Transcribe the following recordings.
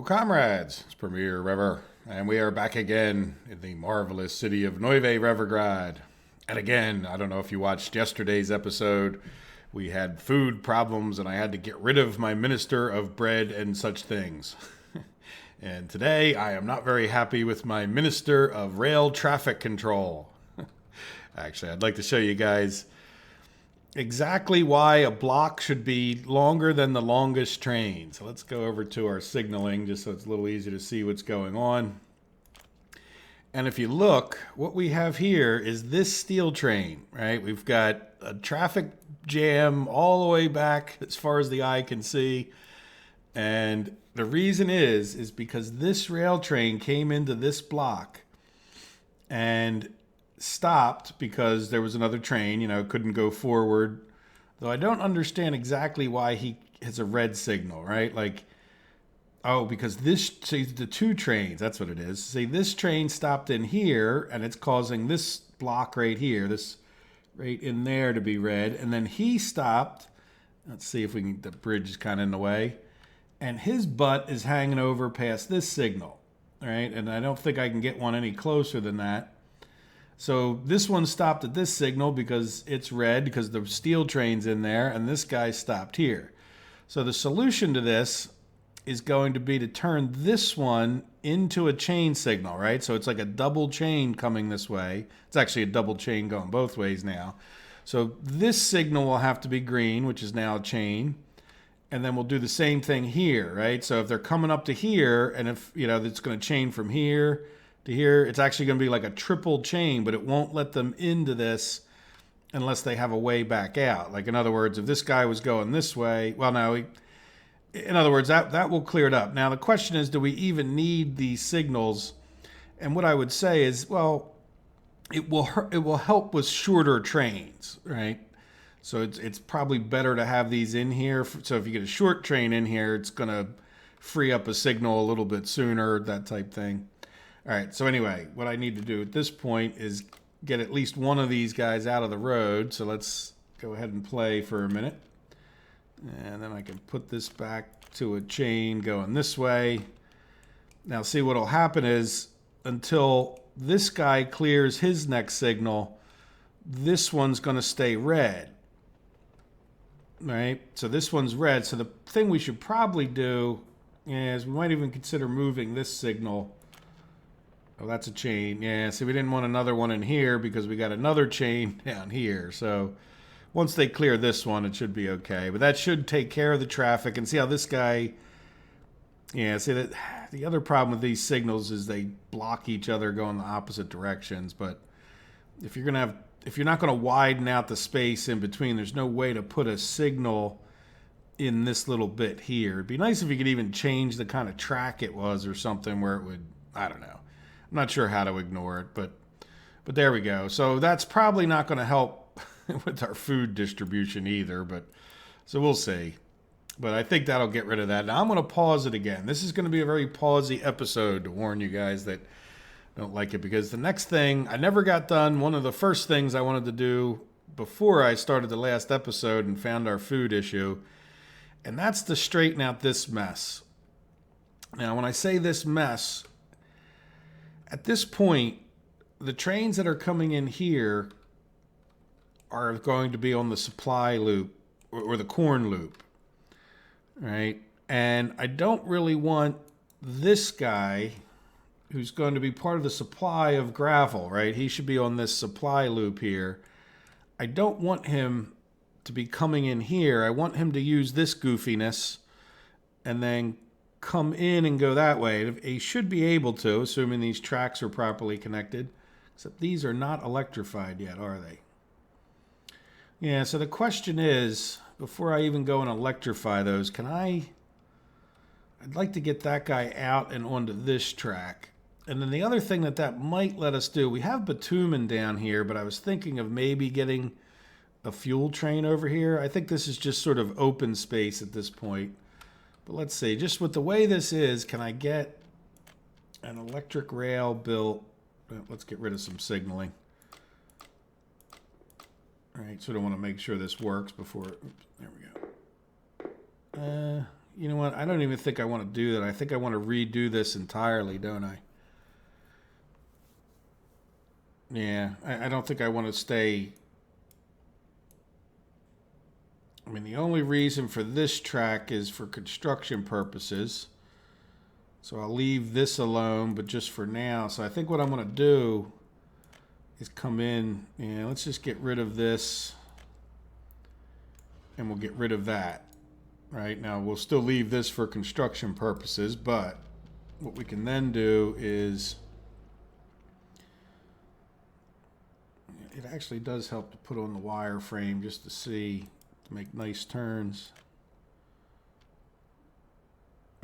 Hello, comrades. It's Premier Rever, and we are back again in the marvelous city of Neuve Revergrad. And again, I don't know if you watched yesterday's episode, we had food problems and I had to get rid of my minister of bread and such things. And today, I am not very happy with my minister of rail traffic control. Actually, I'd like to show you guys exactly why a block should be longer than the longest train. So let's go over to our signaling just so it's a little easier to see what's going on. And if you look, what we have here is this steel train, right? We've got a traffic jam all the way back as far as the eye can see. And the reason is because this rail train came into this block and stopped because there was another train, couldn't go forward. Though I don't understand exactly why he has a red signal, right? Because the two trains, that's what it is. See, this train stopped in here and it's causing this block right here, this right in there to be red. And then he stopped. Let's see if the bridge is kind of in the way. And his butt is hanging over past this signal, right? And I don't think I can get one any closer than that. So this one stopped at this signal because it's red because the steel train's in there, and this guy stopped here. So the solution to this is going to be to turn this one into a chain signal, right? So it's like a double chain coming this way. It's actually a double chain going both ways now. So this signal will have to be green, which is now a chain. And then we'll do the same thing here, right? So if they're coming up to here, and if, it's going to chain from here to here, it's actually going to be like a triple chain, but it won't let them into this unless they have a way back out. Like, in other words, if this guy was going this way, in other words, that will clear it up. Now, the question is, do we even need these signals? And what I would say is, well, it will help with shorter trains, right? So it's probably better to have these in here. So if you get a short train in here, it's going to free up a signal a little bit sooner, that type thing. All right, so anyway, what I need to do at this point is get at least one of these guys out of the road. So let's go ahead and play for a minute. And then I can put this back to a chain going this way. Now see, what will happen is until this guy clears his next signal, this one's going to stay red. Right? So this one's red. So the thing we should probably do is we might even consider moving this signal. Oh, that's a chain. Yeah, see, we didn't want another one in here because we got another chain down here. So once they clear this one, it should be okay. But that should take care of the traffic. And see how this guy... Yeah, see, that the other problem with these signals is they block each other going the opposite directions. But if you're not going to widen out the space in between, there's no way to put a signal in this little bit here. It'd be nice if you could even change the kind of track it was or something where it would... I don't know. I'm not sure how to ignore it, but there we go. So that's probably not going to help with our food distribution either, but so we'll see. But I think that'll get rid of that. Now I'm going to pause it again. This is going to be a very pausey episode to warn you guys that don't like it, because the next thing I never got done. One of the first things I wanted to do before I started the last episode and found our food issue, and that's to straighten out this mess. Now, when I say this mess, at this point, the trains that are coming in here are going to be on the supply loop or the corn loop, right? And I don't really want this guy who's going to be part of the supply of gravel, right? He should be on this supply loop here. I don't want him to be coming in here. I want him to use this goofiness and then come in and go that way. He should be able to, assuming these tracks are properly connected. Except these are not electrified yet, are they? Yeah, so the question is, before I even go and electrify those, I'd like to get that guy out and onto this track. And then the other thing that might let us do, we have bitumen down here, but I was thinking of maybe getting a fuel train over here. I think this is just sort of open space at this point. But let's see, just with the way this is, can I get an electric rail built? Let's get rid of some signaling. All right, sort of want to make sure this works before. Oops, there we go. You know what? I don't even think I want to do that. I think I want to redo this entirely, don't I? Yeah, I don't think I want to stay. I mean, the only reason for this track is for construction purposes. So I'll leave this alone, but just for now. So I think what I'm going to do is come in, and let's just get rid of this, and we'll get rid of that. Right now, we'll still leave this for construction purposes, but what we can then do is, it actually does help to put on the wireframe just to see, to make nice turns.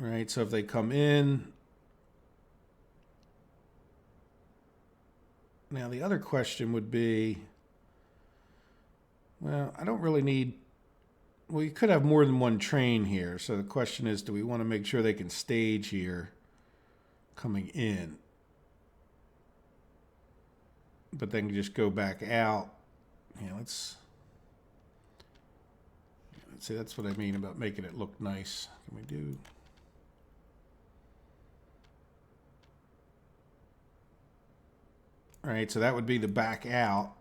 All right, so if they come in, now the other question would be, well, I don't really need, well, you could have more than one train here. So the question is, do we want to make sure they can stage here coming in? But then just go back out. Yeah, let's see, that's what I mean about making it look nice. Can we do? All right, so that would be the back out.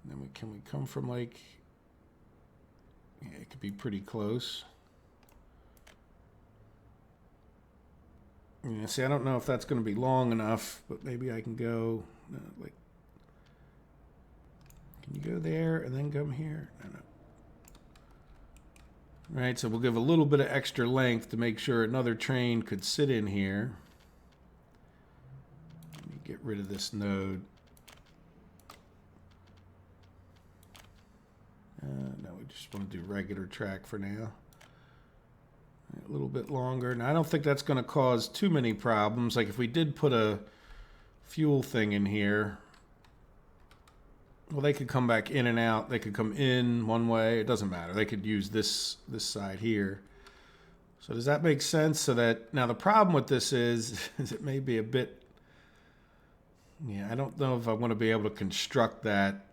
And then can we come from like, yeah, it could be pretty close. Yeah, see, I don't know if that's going to be long enough, but maybe I can go, like, can you go there and then come here? No. All right, so we'll give a little bit of extra length to make sure another train could sit in here. Let me get rid of this node. No, we just want to do regular track for now. A little bit longer. Now, I don't think that's going to cause too many problems. Like if we did put a fuel thing in here, well, they could come back in and out. They could come in one way. It doesn't matter. They could use this side here. So does that make sense? So that now the problem with this is it may be a bit, yeah, I don't know if I want to be able to construct that.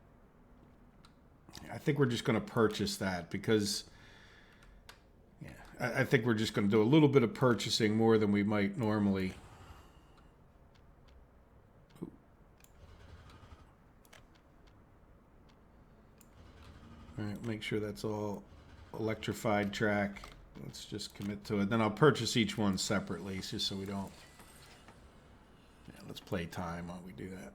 I think we're just going to purchase that because, yeah, I think we're just going to do a little bit of purchasing more than we might normally. All right, make sure that's all electrified track. Let's just commit to it. Then I'll purchase each one separately just so we don't. Yeah, let's play time while we do that.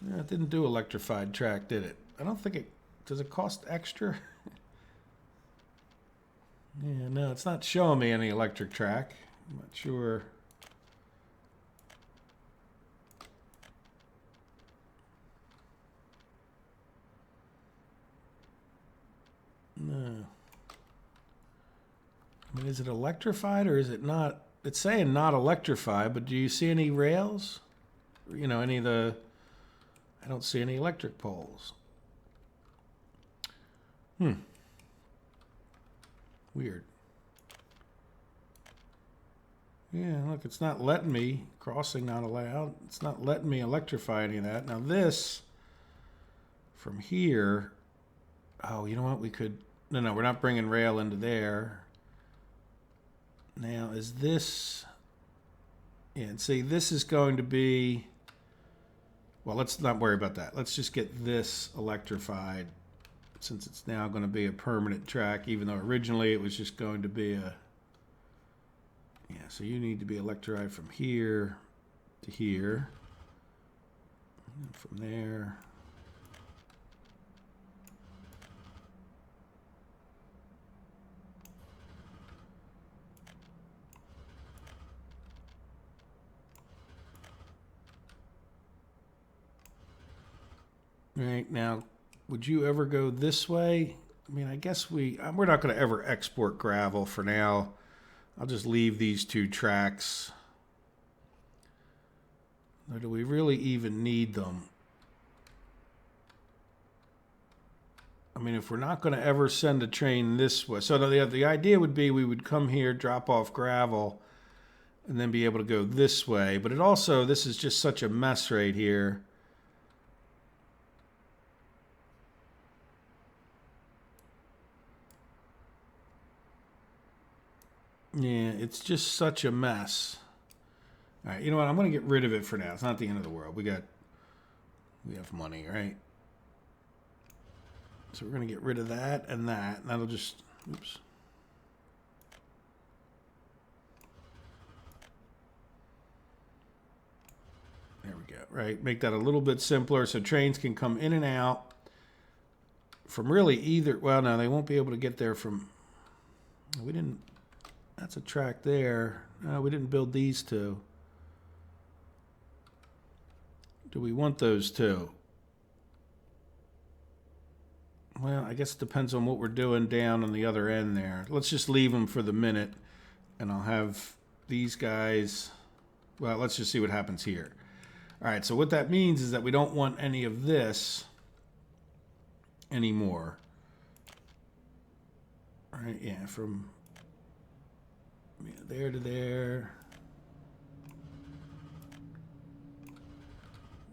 Yeah, it didn't do electrified track, did it? I don't think it. Does it cost extra? Yeah, no, it's not showing me any electric track. I'm not sure. No. I mean, is it electrified or is it not? It's saying not electrified, but do you see any rails? You know, any of the... I don't see any electric poles. Weird. Yeah, look, it's not letting me. Crossing not allowed. It's not letting me electrify any of that. Now this, from here, oh, you know what? We could, no, we're not bringing rail into there. Now, is this, yeah, and see, this is going to be, well, let's not worry about that. Let's just get this electrified since it's now going to be a permanent track, even though originally it was just going to be a, yeah, so you need to be electrified from here to here, and from there. Right, now, would you ever go this way? I mean, I guess we're not going to ever export gravel for now. I'll just leave these two tracks. Or do we really even need them? I mean, if we're not going to ever send a train this way. So the idea would be we would come here, drop off gravel, and then be able to go this way. But it also, this is just such a mess right here. Yeah, it's just such a mess. All right, you know what? I'm going to get rid of it for now. It's not the end of the world. We have money, right? So we're going to get rid of that, and that'll just, oops. There we go, right? Make that a little bit simpler so trains can come in and out from really either, well, no, they won't be able to get there from, we didn't, that's a track there. No, we didn't build these two. Do we want those two? Well, I guess it depends on what we're doing down on the other end there. Let's just leave them for the minute, and I'll have these guys, well, let's just see what happens here. All right, so what that means is that we don't want any of this anymore. All right, yeah, from there to there.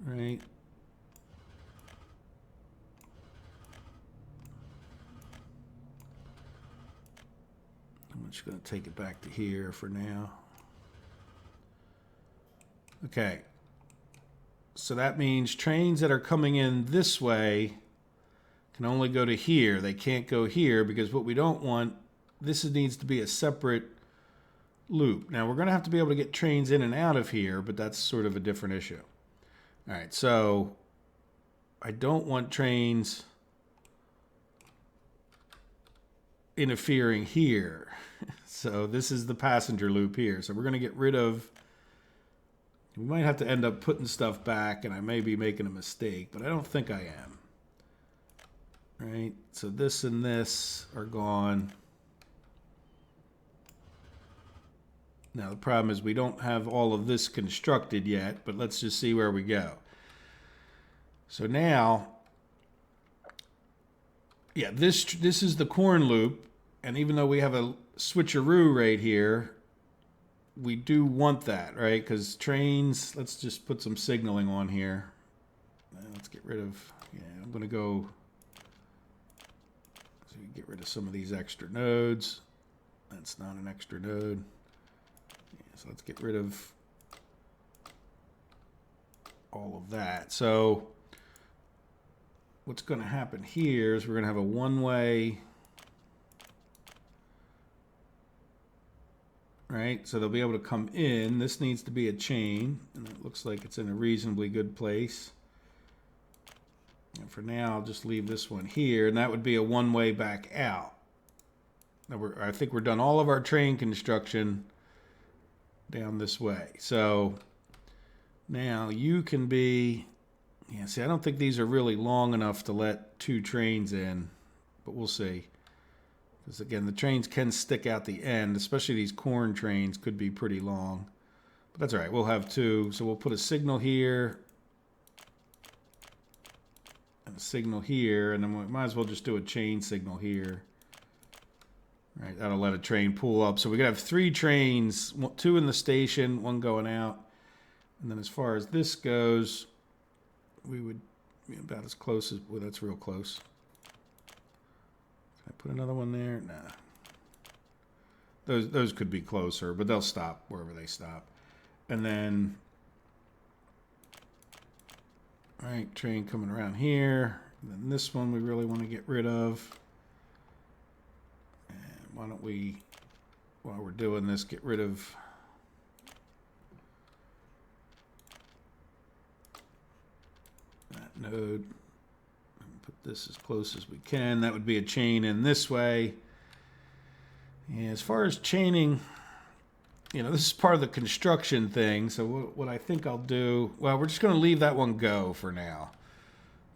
Right. I'm just going to take it back to here for now. Okay. So that means trains that are coming in this way can only go to here. They can't go here because what we don't want, this needs to be a separate loop. Now we're going to have to be able to get trains in and out of here, but that's sort of a different issue. All right, so I don't want trains interfering here. So this is the passenger loop here. So we're going to get rid of, we might have to end up putting stuff back, and I may be making a mistake, but I don't think I am. Right, so this and this are gone. Now, the problem is we don't have all of this constructed yet, but let's just see where we go. So now, yeah, this is the corn loop, and even though we have a switcheroo right here, we do want that, right? Because trains, let's just put some signaling on here. Let's get rid of, yeah, I'm going to go, so you get rid of some of these extra nodes. That's not an extra node. So let's get rid of all of that. So what's going to happen here is we're going to have a one-way, right? So they'll be able to come in. This needs to be a chain, and it looks like it's in a reasonably good place. And for now, I'll just leave this one here, and that would be a one-way back out. Now I think we're done all of our train construction down this way. So now you can be, yeah, see, I don't think these are really long enough to let two trains in, but we'll see. Because again, the trains can stick out the end, especially these corn trains could be pretty long. But that's all right, we'll have two. So we'll put a signal here and a signal here, and then we might as well just do a chain signal here. Right, that'll let a train pull up. So we could have three trains, two in the station, one going out. And then as far as this goes, we would be about as close as, well, that's real close. Can I put another one there? Nah. Those could be closer, but they'll stop wherever they stop. And then, all right, train coming around here. And then this one we really want to get rid of. Why don't we, while we're doing this, get rid of that node and put this as close as we can. That would be a chain in this way. Yeah, as far as chaining, you know, this is part of the construction thing. So what I think I'll do, well, we're just going to leave that one go for now,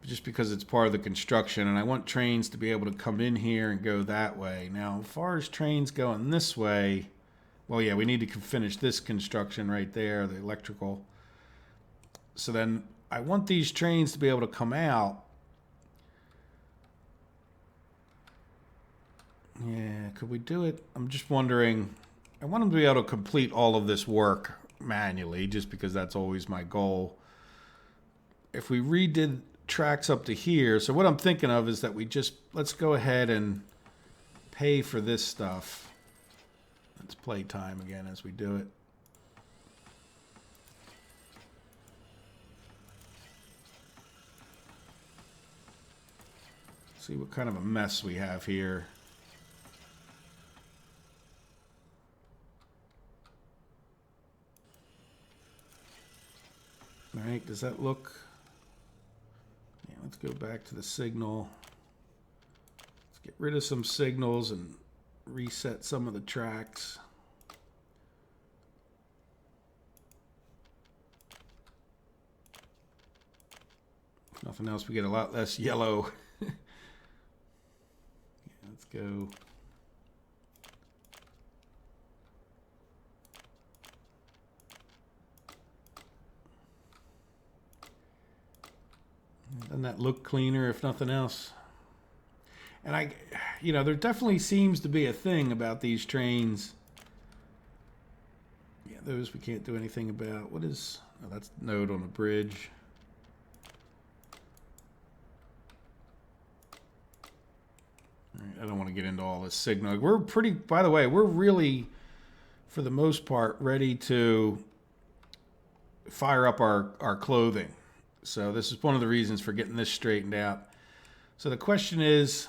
just because it's part of the construction, and I want trains to be able to come in here and go that way. Now, as far as trains going this way, well, yeah, we need to finish this construction right there, the electrical. So then I want these trains to be able to come out. Yeah, could we do it? I'm just wondering, I want them to be able to complete all of this work manually, just because that's always my goal. If we redid tracks up to here, so what I'm thinking of is that let's go ahead and pay for this stuff. Let's play time again as we do it. See what kind of a mess we have here. All right, does that look? Yeah, let's go back to the signal. Let's get rid of some signals and reset some of the tracks. If nothing else, we get a lot less yellow. Yeah, let's go. Doesn't that look cleaner, if nothing else? And there definitely seems to be a thing about these trains. Yeah, those we can't do anything about. What is, oh, that's node on the bridge. All right, I don't want to get into all this signal. By the way, we're really, for the most part, ready to fire up our clothing. So this is one of the reasons for getting this straightened out. So the question is,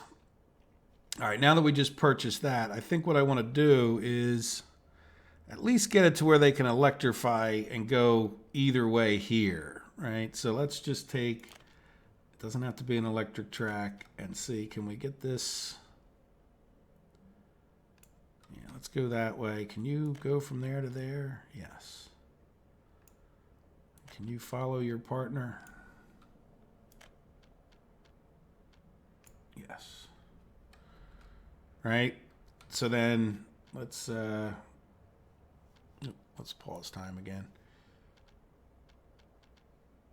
all right, now that we just purchased that, I think what I want to do is at least get it to where they can electrify and go either way here, right? So let's just take, it doesn't have to be an electric track, and see, can we get this? Yeah, let's go that way. Can you go from there to there? Yes. Can you follow your partner? Yes. Right. So then let's pause time again.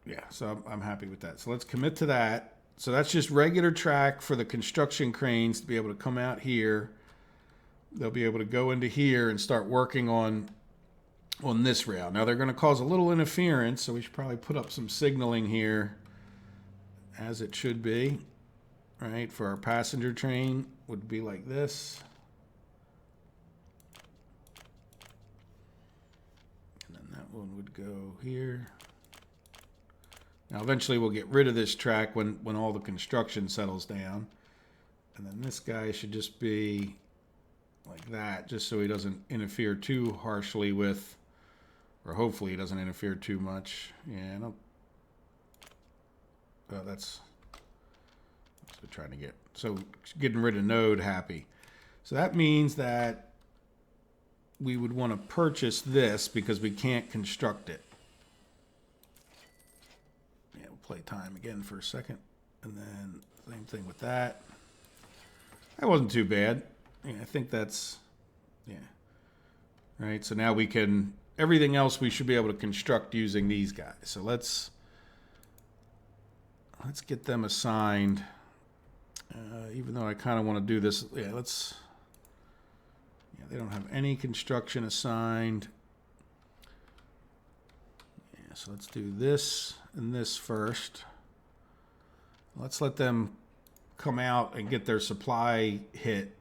Yeah, so I'm happy with that. So let's commit to that. So that's just regular track for the construction cranes to be able to come out here. They'll be able to go into here and start working on this rail. Now they're going to cause a little interference, so we should probably put up some signaling here, as it should be, right? For our passenger train would be like this. And then that one would go here. Now eventually we'll get rid of this track when all the construction settles down. And then this guy should just be like that, just so he doesn't interfere too harshly with, or hopefully he doesn't interfere too much. Yeah, no. Oh, that's what we're trying to get. So getting rid of node happy. So that means that we would want to purchase this because we can't construct it. Yeah, we'll play time again for a second. And then same thing with that. That wasn't too bad. Yeah, I think that's, yeah. Right, so now we can, everything else we should be able to construct using these guys. So let's get them assigned. Even though I kind of want to do this, yeah, they don't have any construction assigned. Yeah, so let's do this and this first. Let's let them come out and get their supply hit.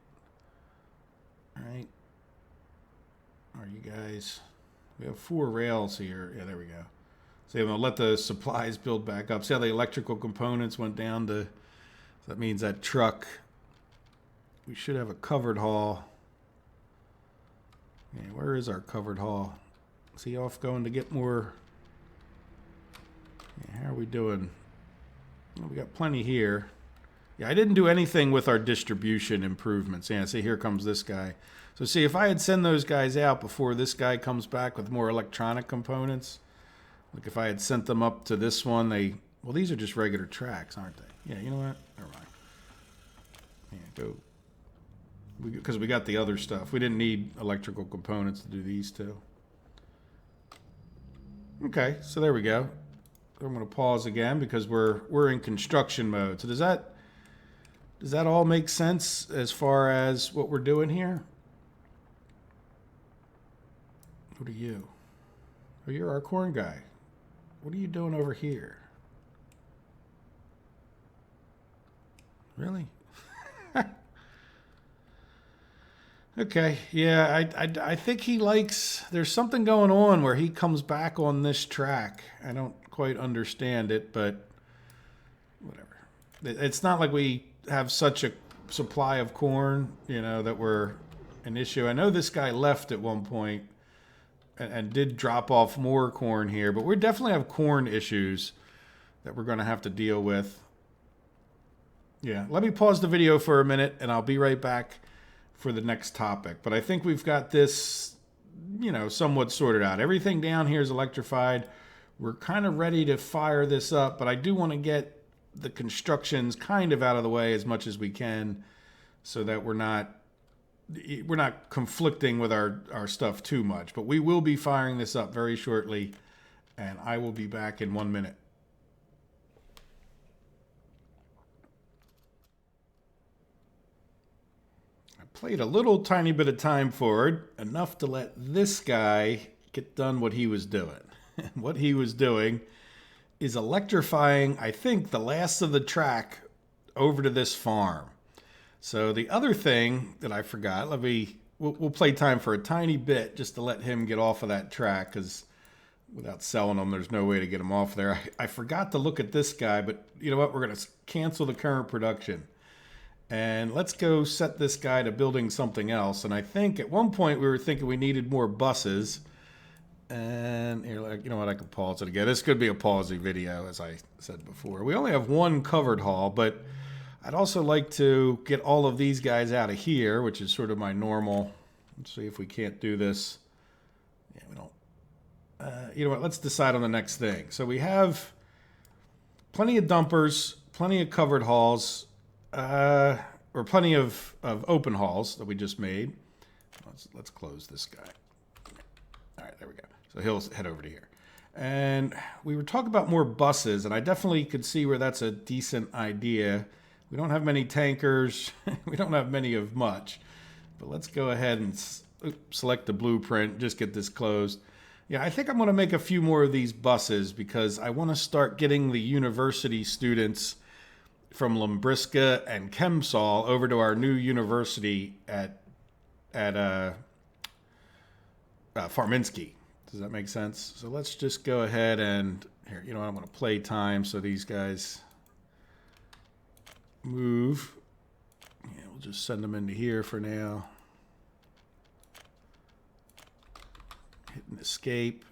All right. Are you guys? We have 4 rails here. Yeah, there we go. So I'm going to let the supplies build back up. See how the electrical components went down to, so that means that truck, we should have a covered haul. Yeah, where is our covered haul? Is he off going to get more? Yeah, how are we doing? Well, we got plenty here. Yeah, I didn't do anything with our distribution improvements. Yeah, see, here comes this guy. So see, if I had sent those guys out before this guy comes back with more electronic components, like if I had sent them up to this one, well, these are just regular tracks, aren't they? Yeah, you know what? Never mind. Yeah, go. Because we got the other stuff. We didn't need electrical components to do these two. Okay, so there we go. I'm going to pause again because we're in construction mode. So does that all make sense as far as what we're doing here? What are you? Oh, you're our corn guy. What are you doing over here? Really? Okay, yeah, I think he likes. There's something going on where he comes back on this track. I don't quite understand it, but whatever. It's not like we have such a supply of corn, you know, that we're an issue. I know this guy left at one point and did drop off more corn here, but we definitely have corn issues that we're going to have to deal with. Yeah, let me pause the video for a minute, and I'll be right back for the next topic. But I think we've got this, you know, somewhat sorted out. Everything down here is electrified. We're kind of ready to fire this up, but I do want to get the constructions kind of out of the way as much as we can so that we're not conflicting with our stuff too much. But we will be firing this up very shortly, and I will be back in 1 minute. Played a little tiny bit of time forward, enough to let this guy get done what he was doing. What he was doing is electrifying, I think, the last of the track over to this farm. So the other thing that I forgot, we'll play time for a tiny bit just to let him get off of that track, because without selling him, there's no way to get him off there. I forgot to look at this guy, but you know what? We're going to cancel the current production. And let's go set this guy to building something else. And I think at one point we were thinking we needed more buses. And you're like, you know what, I could pause it again. This could be a pausey video, as I said before. We only have one covered hall, but I'd also like to get all of these guys out of here, which is sort of my normal. Let's see if we can't do this. Yeah, we don't. You know what, let's decide on the next thing. So we have plenty of dumpers, plenty of covered halls, or plenty of open halls that we just made. Let's close this guy. All right, there we go. So he'll head over to here. And we were talking about more buses, and I definitely could see where that's a decent idea. We don't have many tankers. We don't have many of much. But let's go ahead and select the blueprint, just get this closed. Yeah, I think I'm going to make a few more of these buses because I want to start getting the university students from Limbriska and Chemsol over to our new university at Farminski. Does that make sense? So let's just go ahead and here, you know, I'm going to play time so these guys move. Yeah, we'll just send them into here for now. Hit an escape.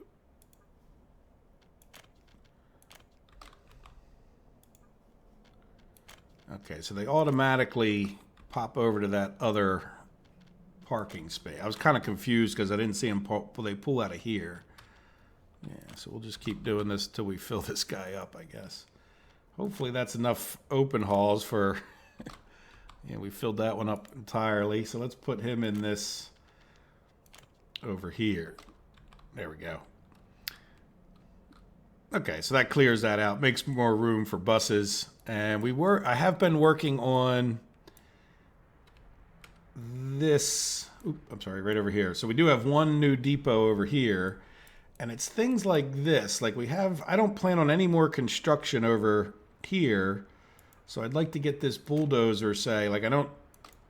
Okay, so they automatically pop over to that other parking space. I was kind of confused because I didn't see them they pull out of here. Yeah, so we'll just keep doing this till we fill this guy up, I guess. Hopefully that's enough open halls for... Yeah, we filled that one up entirely. So let's put him in this over here. There we go. Okay, so that clears that out. Makes more room for buses. And I have been working on this, I'm sorry, right over here. So we do have one new depot over here, and it's things like this. Like I don't plan on any more construction over here. So I'd like to get this bulldozer, say, like you know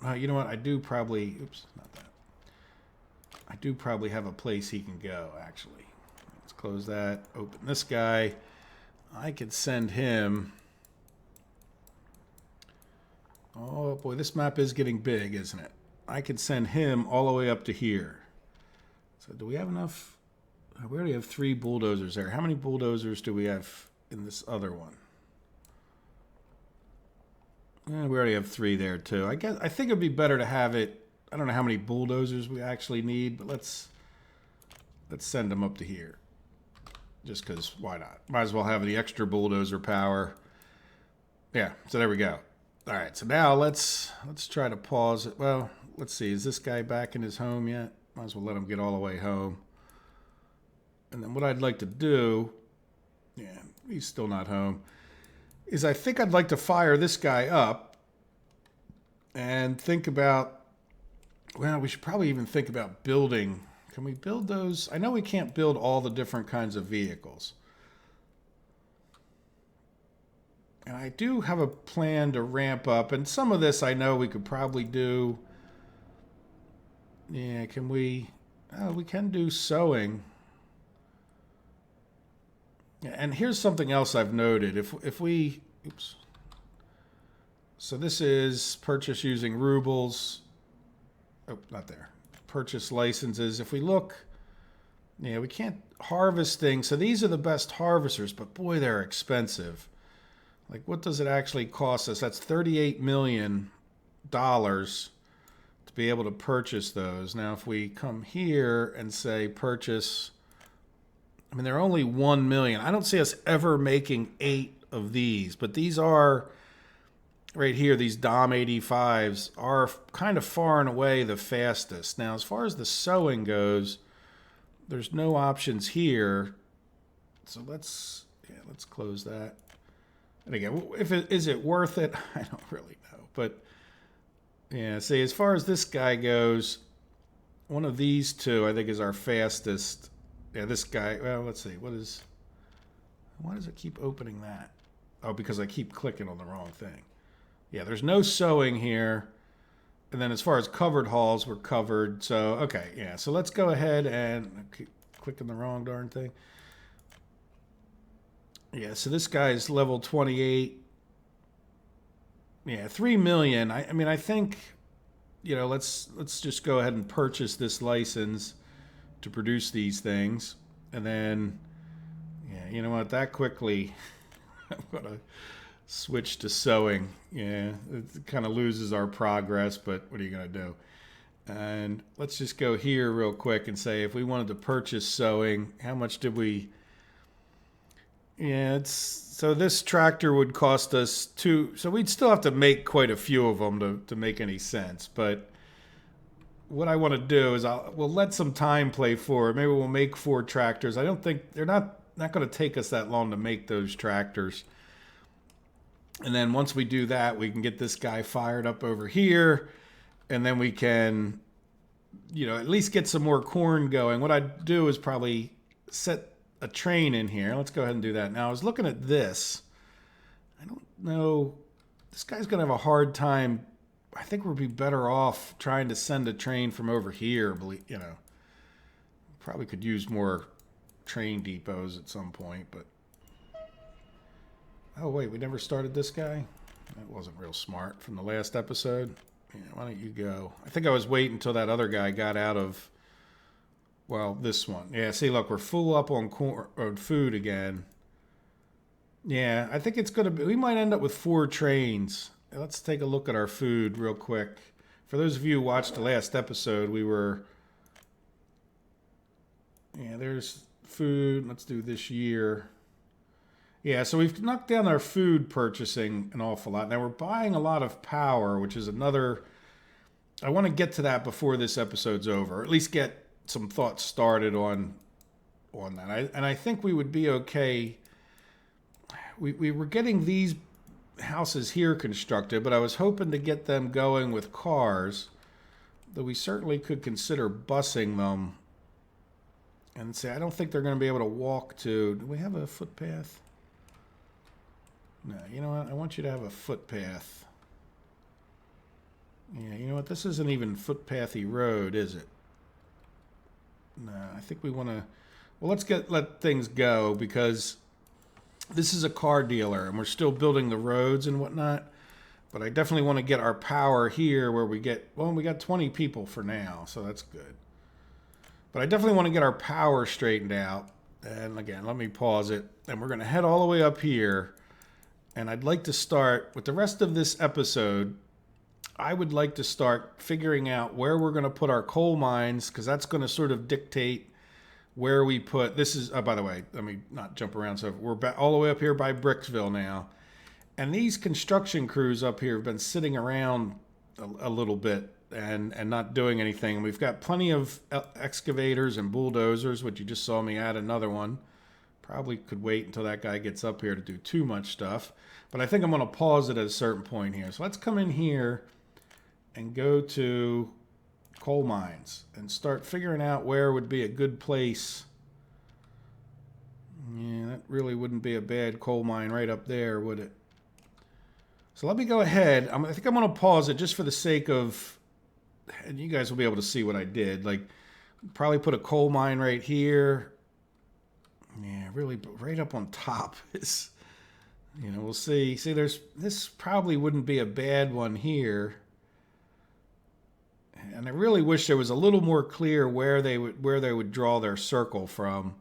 what, I do probably, not that. I do probably have a place he can go, actually. Let's close that, open this guy. I could send him. Oh boy, this map is getting big, isn't it? I could send him all the way up to here. So do we have enough? We already have 3 bulldozers there. How many bulldozers do we have in this other one? We already have 3 there too. I think it'd be better to have it. I don't know how many bulldozers we actually need, but let's send them up to here. Just because, why not? Might as well have the extra bulldozer power. Yeah, so there we go. All right, so now let's try to pause it. Well, let's see. Is this guy back in his home yet? Might as well let him get all the way home. And then what I'd like to do, yeah, he's still not home, is I think I'd like to fire this guy up and think about, well, we should probably even think about building Can we build those? I know we can't build all the different kinds of vehicles. And I do have a plan to ramp up. And some of this I know we could probably do. Yeah, can we? Oh, we can do sewing. And here's something else I've noted. If we, oops. So this is purchase using rubles. Oh, not there. Purchase licenses. If we look, yeah, we can't harvest things. So these are the best harvesters, but boy, they're expensive. Like, what does it actually cost us? That's $38 million to be able to purchase those. Now, if we come here and say purchase, I mean, they're only 1 million. I don't see us ever making 8 of these, but these are right here. These DOM 85s are kind of far and away the fastest. Now, as far as the sewing goes, there's no options here. So let's close that. And again, is it worth it? I don't really know. But yeah, see, as far as this guy goes, one of these two I think is our fastest. Yeah, this guy, well, let's see. Why does it keep opening that? Oh, because I keep clicking on the wrong thing. Yeah, there's no sewing here. And then as far as covered hauls, we're covered. So, okay, yeah. So let's go ahead and keep clicking the wrong darn thing. Yeah, so this guy's level 28. Yeah, 3 million. I mean, I think, you know, let's just go ahead and purchase this license to produce these things. And then, yeah, you know what, that quickly, I'm going to switch to sewing. Yeah, it kind of loses our progress, but what are you going to do? And let's just go here real quick and say if we wanted to purchase sewing, how much did we... Yeah, so this tractor would cost us so we'd still have to make quite a few of them to make any sense. But what I want to do is we'll let some time play forward. Maybe we'll make 4 tractors. I don't think they're not going to take us that long to make those tractors. And then once we do that, we can get this guy fired up over here, and then we can, you know, at least get some more corn going. What I'd do is probably set a train in here. Let's go ahead and do that. Now, I was looking at this. I don't know. This guy's going to have a hard time. I think we'd be better off trying to send a train from over here. You know, probably could use more train depots at some point, but... Oh, wait, we never started this guy? That wasn't real smart from the last episode. Yeah, why don't you go? I think I was waiting until that other guy got out of... Well, this one. Yeah, see, look, we're full up on food again. Yeah, I think it's going to be... We might end up with 4 trains. Let's take a look at our food real quick. For those of you who watched the last episode, we were... Yeah, there's food. Let's do this year. Yeah, so we've knocked down our food purchasing an awful lot. Now, we're buying a lot of power, which is another... I want to get to that before this episode's over. Or at least get some thoughts started on that. And I think we would be okay. We were getting these houses here constructed, but I was hoping to get them going with cars, though we certainly could consider busing them and say, I don't think they're going to be able to walk to... Do we have a footpath? No, you know what? I want you to have a footpath. Yeah, you know what? This isn't even footpathy road, is it? No, I think we want to... Well, let's let things go, because this is a car dealer, and we're still building the roads and whatnot. But I definitely want to get our power here where we get... Well, we got 20 people for now, so that's good. But I definitely want to get our power straightened out. And again, let me pause it. And we're going to head all the way up here. And I'd like to start with the rest of this episode. I would like to start figuring out where we're going to put our coal mines, because that's going to sort of dictate where we put... This is... Oh, by the way, let me not jump around. So we're all the way up here by Bricksville now. And these construction crews up here have been sitting around a little bit and not doing anything. We've got plenty of excavators and bulldozers, which you just saw me add another one. Probably could wait until that guy gets up here to do too much stuff. But I think I'm going to pause it at a certain point here. So let's come in here and go to coal mines and start figuring out where would be a good place. Yeah, that really wouldn't be a bad coal mine right up there, would it? So let me go ahead. I think I'm going to pause it just for the sake of, and you guys will be able to see what I did. Like, probably put a coal mine right here. Yeah, really right up on top is, you know, we'll see. See, this probably wouldn't be a bad one here. And I really wish there was a little more clear where they would draw their circle from.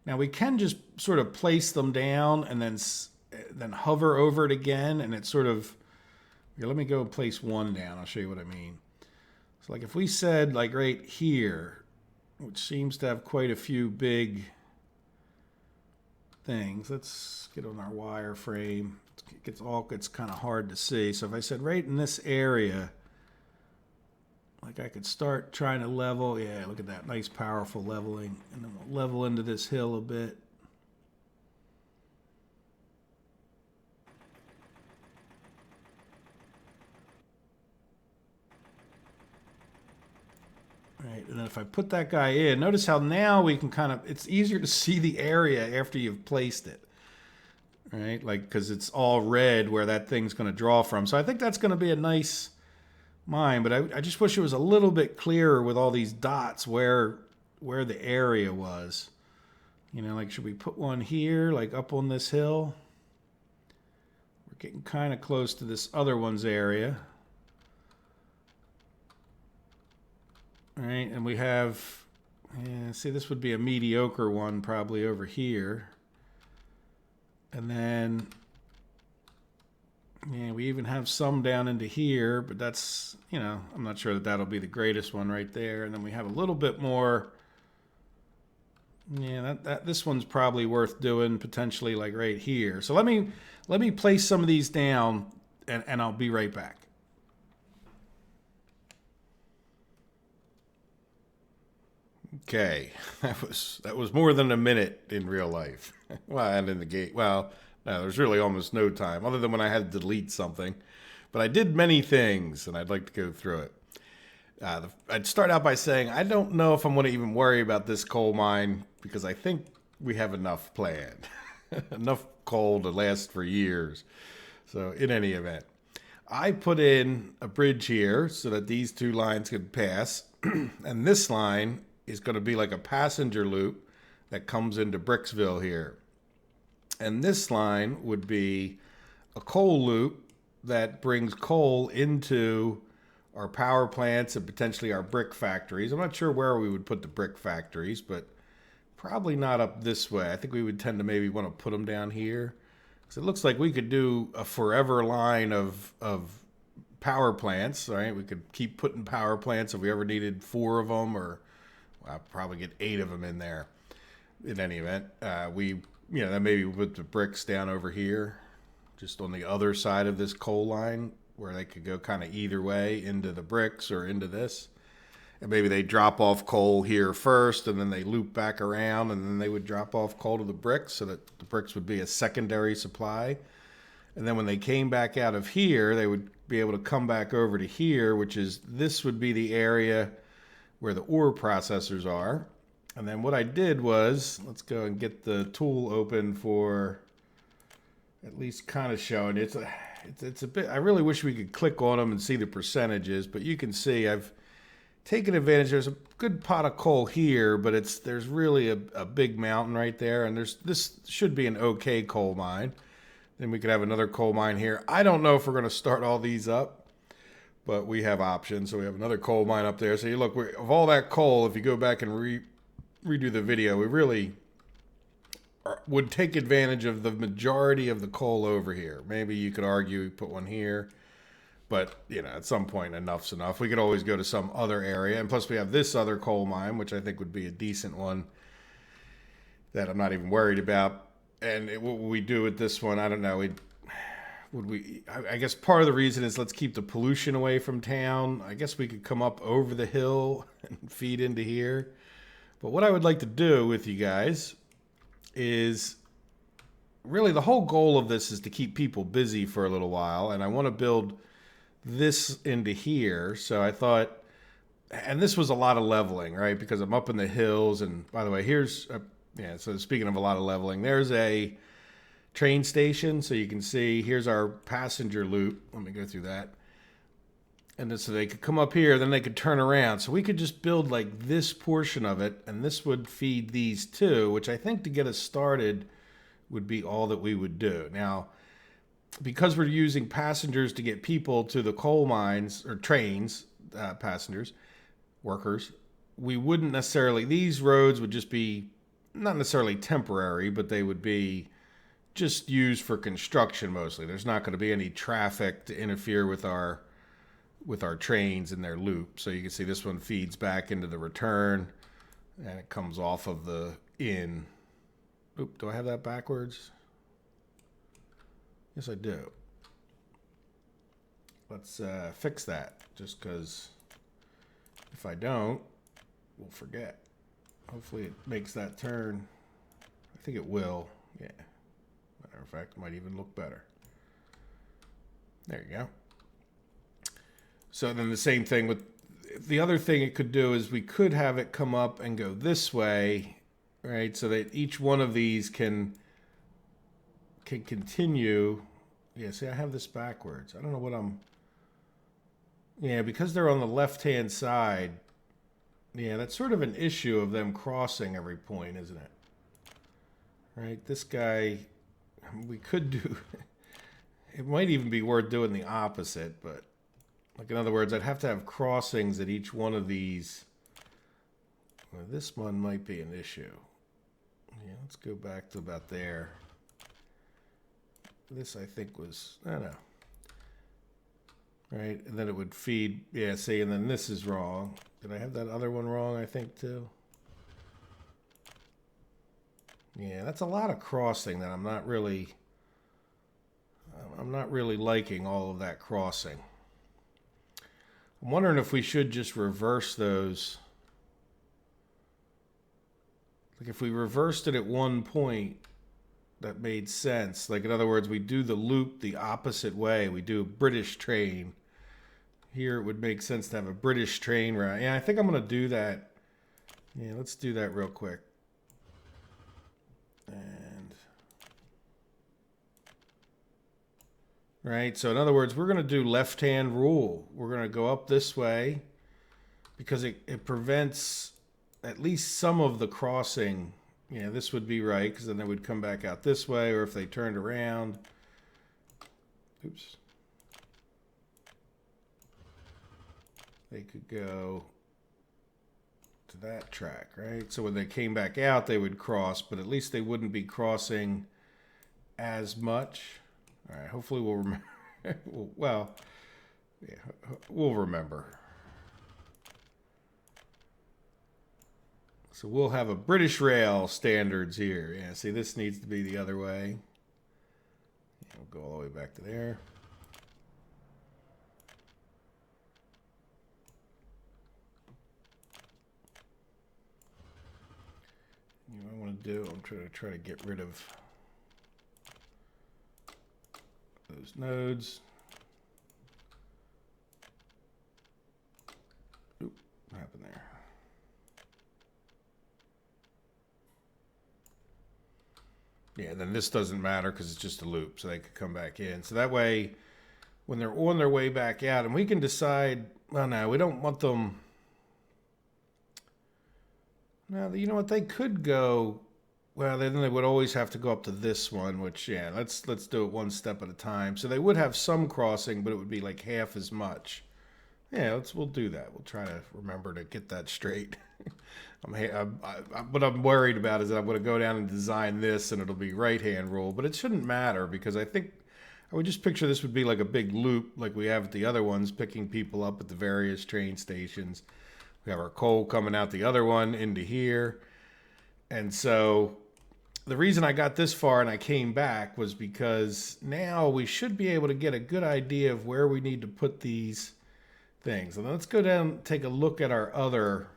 Now we can just sort of place them down and then hover over it again, and it sort of, here, let me go place one down. I'll show you what I mean. So like if we said like right here, which seems to have quite a few big things. Let's get on our wireframe. It's kind of hard to see. So if I said right in this area, like I could start trying to level. Yeah, look at that. Nice, powerful leveling. And then we'll level into this hill a bit. Right, and then if I put that guy in, notice how now we can kind of, it's easier to see the area after you've placed it. Right, like, because it's all red where that thing's going to draw from. So I think that's going to be a nice mine, but I just wish it was a little bit clearer with all these dots where the area was. You know, like, should we put one here, like up on this hill? We're getting kind of close to this other one's area. All right, and we have, yeah, see, this would be a mediocre one probably over here. And then, yeah, we even have some down into here, but that's, you know, I'm not sure that that'll be the greatest one right there. And then we have a little bit more. Yeah, this one's probably worth doing potentially like right here. So let me place some of these down, and I'll be right back. Okay, that was more than a minute in real life. Well, and in the game, well, no, there's really almost no time, other than when I had to delete something. But I did many things, and I'd like to go through it. I'd start out by saying I don't know if I'm going to even worry about this coal mine, because I think we have enough planned. Enough coal to last for years. So in any event, I put in a bridge here so that these two lines could pass. And this line is going to be like a passenger loop that comes into Bricksville here. And this line would be a coal loop that brings coal into our power plants and potentially our brick factories. I'm not sure where we would put the brick factories, but probably not up this way. I think we would tend to maybe want to put them down here. So it looks like we could do a forever line of power plants, right? We could keep putting power plants if we ever needed 4 of them, or I'll probably get 8 of them in there. In any event, then maybe we put the bricks down over here, just on the other side of this coal line, where they could go kind of either way into the bricks or into this. And maybe they drop off coal here first, and then they loop back around, and then they would drop off coal to the bricks, so that the bricks would be a secondary supply. And then when they came back out of here, they would be able to come back over to here, which is, this would be the area where the ore processors are. And then what I did was, let's go and get the tool open for at least kind of showing. It's a bit, I really wish we could click on them and see the percentages, but you can see I've taken advantage. There's a good pot of coal here, but there's really a big mountain right there, and this should be an okay coal mine. Then we could have another coal mine here. I don't know if we're going to start all these up, but we have options. So we have another coal mine up there. So you look, of all that coal, if you go back and redo the video, we really would take advantage of the majority of the coal over here. Maybe you could argue put one here, but at some point enough's enough. We could always go to some other area, and plus we have this other coal mine, which I think would be a decent one that I'm not even worried about. And what would we do with this one? I don't know. I guess part of the reason is let's keep the pollution away from town. I guess we could come up over the hill and feed into here. But what I would like to do with you guys is, really the whole goal of this is to keep people busy for a little while. And I want to build this into here. So I thought and this was a lot of leveling, right? Because I'm up in the hills. And by the way, here's, yeah, so speaking of a lot of leveling, there's a train station. So you can see here's our passenger loop. Let me go through that. And then, so they could come up here, then they could turn around. So we could just build like this portion of it, and this would feed these two, which I think to get us started would be all that we would do. Now, because we're using passengers to get people to the coal mines, or trains, passengers, workers, we wouldn't necessarily, these roads would just be not necessarily temporary, but they would be just used for construction mostly. There's not going to be any traffic to interfere with our trains in their loop. So you can see this one feeds back into the return, and it comes off of the in. Oop, do I have that backwards? Yes, I do. Let's fix that, just because if I don't, we'll forget. Hopefully it makes that turn. I think it will. Yeah. Matter of fact, it might even look better. There you go. So then the same thing with the other thing it could do is we could have it come up and go this way, right? So that each one of these can continue. Yeah, see, I have this backwards. I don't know what I'm... Yeah, because they're on the left-hand side. Yeah, that's sort of an issue of them crossing every point, isn't it? Right, this guy, we could do... It might even be worth doing the opposite, but... Like, in other words, I'd have to have crossings at each one of these. Well, this one might be an issue. Yeah, let's go back to about there. This, I think, was, I don't know. Right, and then it would feed, yeah, see, and then this is wrong. Did I have that other one wrong, I think, too? Yeah, that's a lot of crossing that I'm not really liking all of that crossing. I'm wondering if we should just reverse those. Like if we reversed it at one point, that made sense. Like in other words, we do the loop the opposite way. We do a British train. Here it would make sense to have a British train route. Yeah, I think I'm going to do that. Yeah, let's do that real quick. And right, so in other words, we're going to do left-hand rule. We're going to go up this way because it prevents at least some of the crossing. Yeah, this would be right because then they would come back out this way, or if they turned around. Oops. They could go to that track, right? So when they came back out, they would cross, but at least they wouldn't be crossing as much. All right, hopefully we'll remember. Well, yeah, we'll remember. So we'll have a British Rail standards here. Yeah, see, this needs to be the other way. Yeah, we'll go all the way back to there. You know what I want to do? I'm trying to get rid of those nodes. Oop, what happened there? Yeah, then this doesn't matter because it's just a loop, so they could come back in. So that way, when they're on their way back out, and we can decide, well, no, we don't want them. Now, you know what? They could go. Well, then they would always have to go up to this one, which, yeah, let's do it one step at a time. So they would have some crossing, but it would be like half as much. Yeah, we'll do that. We'll try to remember to get that straight. What I'm worried about is that I'm going to go down and design this, and it'll be right-hand rule, but it shouldn't matter because I think I would just picture this would be like a big loop like we have at the other ones, picking people up at the various train stations. We have our coal coming out the other one into here. And so the reason I got this far and I came back was because now we should be able to get a good idea of where we need to put these things. And let's go down and take a look at our other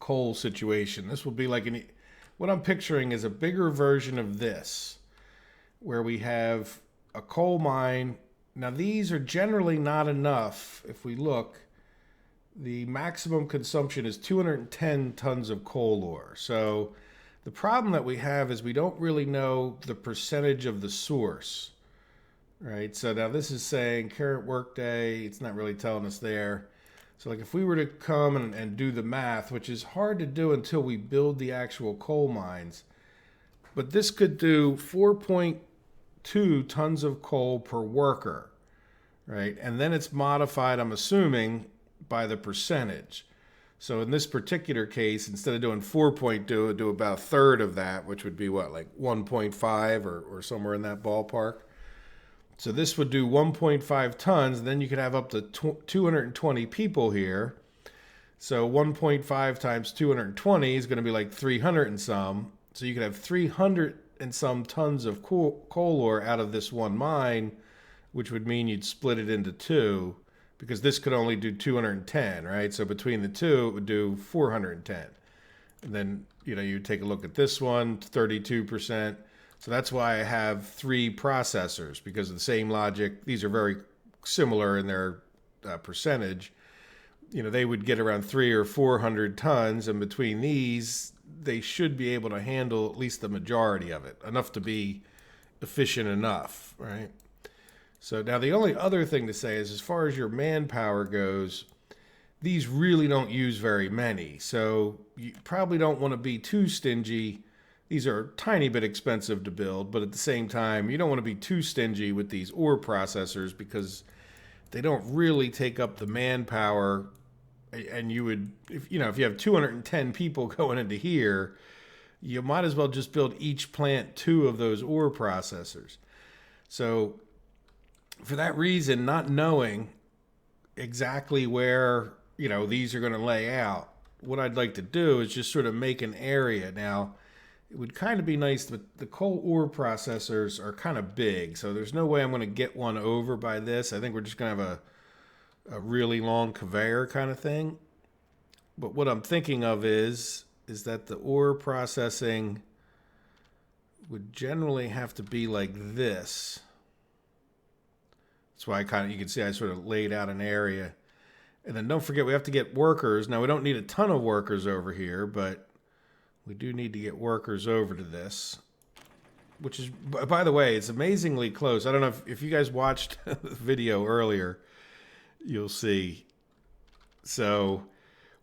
coal situation. This will be like what I'm picturing is a bigger version of this, where we have a coal mine. Now these are generally not enough if we look. the maximum consumption is 210 tons of coal ore. So the problem that we have is we don't really know the percentage of the source, right? So now this is saying current workday. It's not really telling us there. So like if we were to come and do the math, which is hard to do until we build the actual coal mines, but this could do 4.2 tons of coal per worker, right? And then it's modified, I'm assuming, by the percentage. So in this particular case, instead of doing 4.2, it would do about a third of that, which would be what, like 1.5 or somewhere in that ballpark. So this would do 1.5 tons, and then you could have up to 220 people here. So 1.5 times 220 is going to be like 300 and some. So you could have 300 and some tons of coal ore out of this one mine, which would mean you'd split it into two, because this could only do 210, right? So between the two, it would do 410. And then, you take a look at this one, 32%. So that's why I have 3 processors, because of the same logic. These are very similar in their percentage. They would get around 300 or 400 tons, and between these, they should be able to handle at least the majority of it, enough to be efficient enough, right? So now the only other thing to say is, as far as your manpower goes, these really don't use very many. So you probably don't want to be too stingy. These are a tiny bit expensive to build, but at the same time, you don't want to be too stingy with these ore processors, because they don't really take up the manpower. And you would, if you have 210 people going into here, you might as well just build each plant 2 of those ore processors. So for that reason, not knowing exactly where, these are going to lay out, what I'd like to do is just sort of make an area. Now, it would kind of be nice, but the coal ore processors are kind of big, so there's no way I'm going to get one over by this. I think we're just going to have a really long conveyor kind of thing. But what I'm thinking of is that the ore processing would generally have to be like this. That's why you can see I sort of laid out an area. And then don't forget, we have to get workers. Now, we don't need a ton of workers over here, but we do need to get workers over to this, which is, by the way, it's amazingly close. I don't know if you guys watched the video earlier, you'll see. So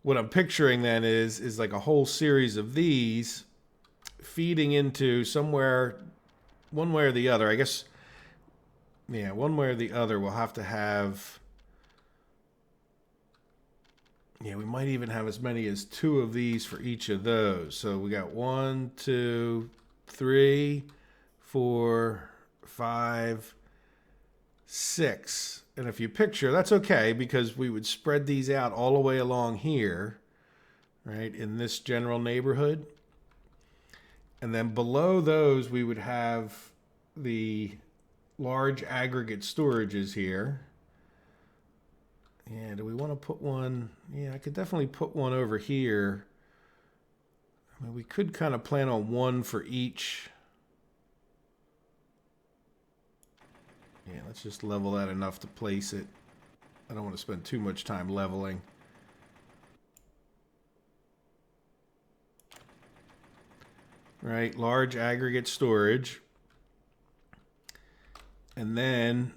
what I'm picturing then is like a whole series of these feeding into somewhere, one way or the other. I guess, one way or the other, we'll have to have, we might even have as many as 2 of these for each of those. So we got 1, 2, 3, 4, 5, 6. And if you picture, that's okay, because we would spread these out all the way along here, right, in this general neighborhood. And then below those, we would have the large aggregate storages here. Yeah, do we want to put one? Yeah, I could definitely put one over here. I mean, we could kind of plan on one for each. Yeah, let's just level that enough to place it. I don't want to spend too much time leveling. Right, large aggregate storage. And then,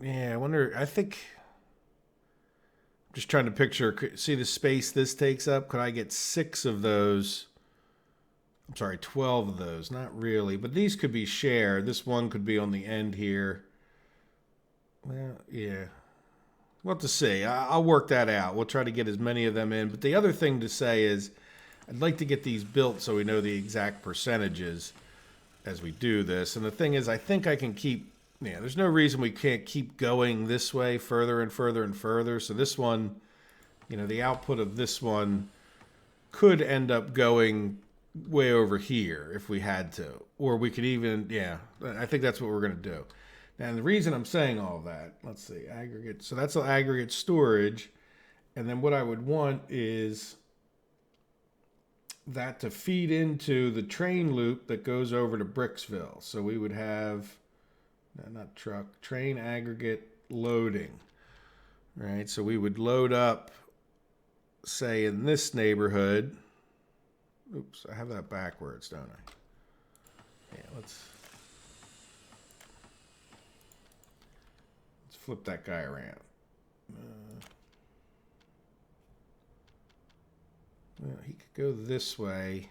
yeah, I think, I'm just trying to picture, see the space this takes up? Could I get 6 of those? I'm sorry, 12 of those. Not really, but these could be shared. This one could be on the end here. Well, yeah. We'll have to see. I'll work that out. We'll try to get as many of them in. But the other thing to say is, I'd like to get these built so we know the exact percentages as we do this. And the thing is, I think I can keep, there's no reason we can't keep going this way further and further and further. So this one, the output of this one could end up going way over here if we had to. Or we could even, I think that's what we're going to do. And the reason I'm saying all of that, let's see, aggregate. So that's an aggregate storage. And then what I would want is that to feed into the train loop that goes over to Bricksville. So we would have, not truck, train aggregate loading. Right, so we would load up, say, in this neighborhood. Oops, I have that backwards, don't I? Yeah, let's flip that guy around. Well, he could go this way.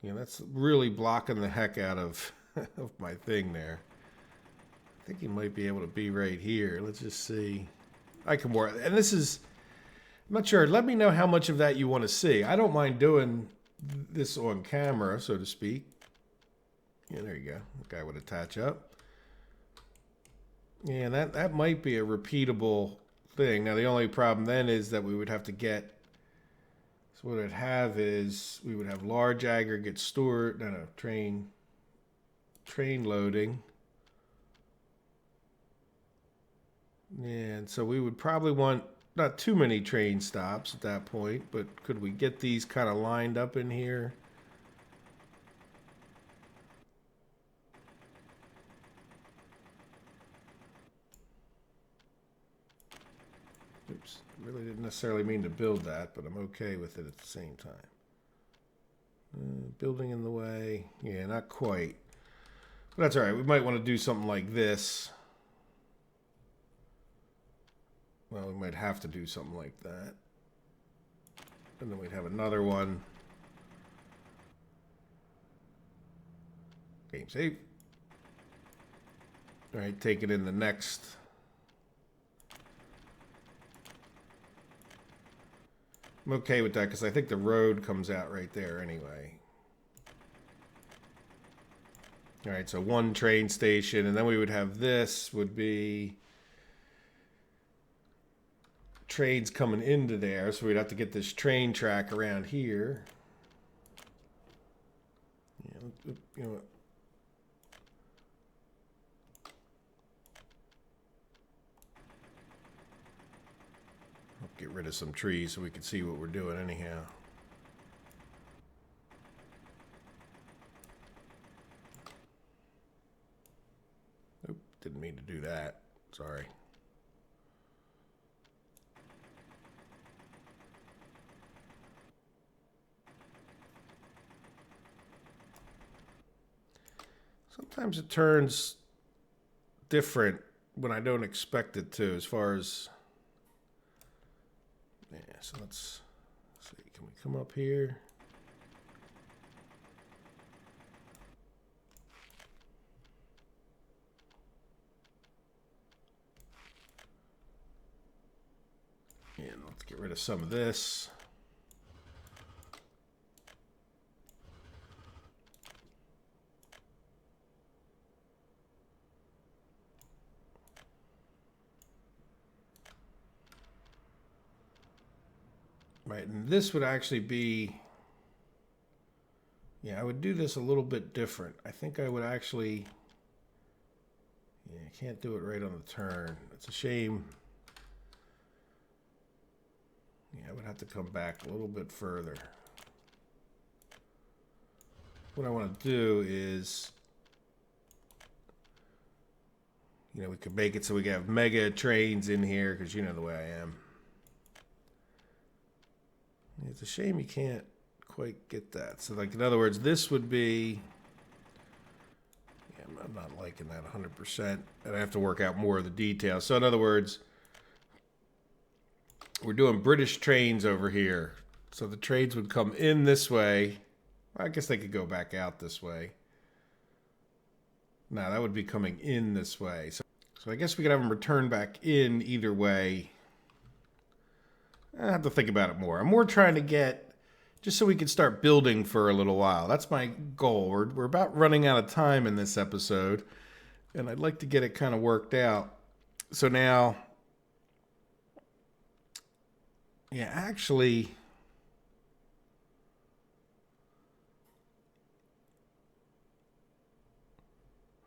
Yeah, that's really blocking the heck out of, of my thing there. I think he might be able to be right here. Let's just see. I can work. And this is, I'm not sure. Let me know how much of that you want to see. I don't mind doing this on camera, so to speak. Yeah, there you go. The guy would attach up. Yeah, that might be a repeatable thing. Now, the only problem then is that we would have to get, so what I'd have is we would have large aggregate stored, train loading. Yeah, and so we would probably want not too many train stops at that point, but could we get these kind of lined up in here? Oops, really didn't necessarily mean to build that, but I'm okay with it at the same time. Building in the way, yeah, not quite. But that's all right, we might want to do something like this. Well, we might have to do something like that. And then we'd have another one. Game save. All right, take it in the next. I'm okay with that because I think the road comes out right there anyway. All right, so one train station, and then we would have this would be trains coming into there, so we'd have to get this train track around here. Yeah, you know what? I'll get rid of some trees so we can see what we're doing anyhow. Oop, didn't mean to do that. Sorry. Sometimes it turns different when I don't expect it to, as far as, yeah, so let's see, can we come up here? And let's get rid of some of this. Right, and this would actually be, yeah, I would do this a little bit different. I think I would actually, yeah, I can't do it right on the turn. It's a shame. Yeah, I would have to come back a little bit further. What I want to do is, you know, we could make it so we can have mega trains in here, because you know the way I am. It's a shame you can't quite get that. So, like, in other words, this would be, yeah, I'm not liking that 100%. And I have to work out more of the details. So, in other words, we're doing British trains over here. So the trains would come in this way. I guess they could go back out this way. No, that would be coming in this way. So I guess we could have them return back in either way. I have to think about it more. I'm more trying to get, just so we can start building for a little while. That's my goal. We're about running out of time in this episode, and I'd like to get it kind of worked out. So now, yeah, actually,